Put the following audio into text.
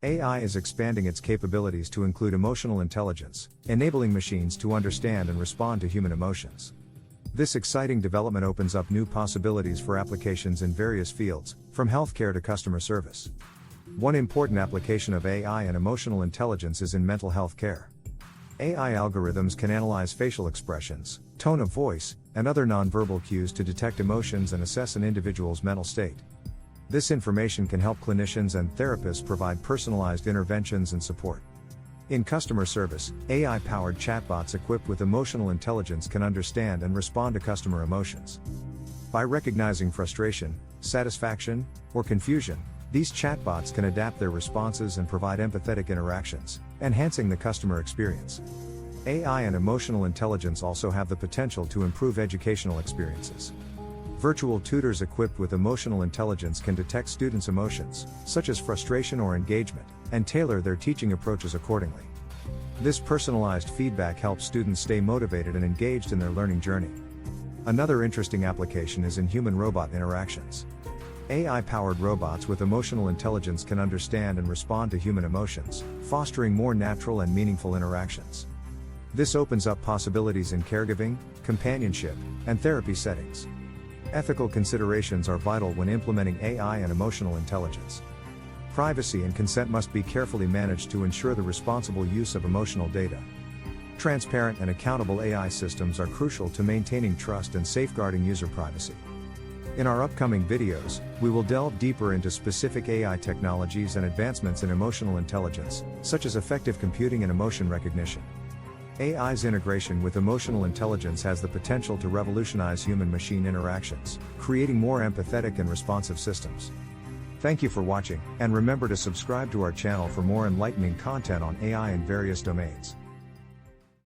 AI is expanding its capabilities to include emotional intelligence, enabling machines to understand and respond to human emotions. This exciting development opens up new possibilities for applications in various fields, from healthcare to customer service. One important application of AI and emotional intelligence is in mental health care. AI algorithms can analyze facial expressions, tone of voice, and other nonverbal cues to detect emotions and assess an individual's mental state. This information can help clinicians and therapists provide personalized interventions and support. In customer service, AI-powered chatbots equipped with emotional intelligence can understand and respond to customer emotions. By recognizing frustration, satisfaction, or confusion, these chatbots can adapt their responses and provide empathetic interactions, enhancing the customer experience. AI and emotional intelligence also have the potential to improve educational experiences. Virtual tutors equipped with emotional intelligence can detect students' emotions, such as frustration or engagement, and tailor their teaching approaches accordingly. This personalized feedback helps students stay motivated and engaged in their learning journey. Another interesting application is in human-robot interactions. AI-powered robots with emotional intelligence can understand and respond to human emotions, fostering more natural and meaningful interactions. This opens up possibilities in caregiving, companionship, and therapy settings. Ethical considerations are vital when implementing AI and emotional intelligence. Privacy and consent must be carefully managed to ensure the responsible use of emotional data. Transparent and accountable AI systems are crucial to maintaining trust and safeguarding user privacy. In our upcoming videos, we will delve deeper into specific AI technologies and advancements in emotional intelligence, such as effective computing and emotion recognition. AI's integration with emotional intelligence has the potential to revolutionize human-machine interactions, creating more empathetic and responsive systems. Thank you for watching, and remember to subscribe to our channel for more enlightening content on AI in various domains.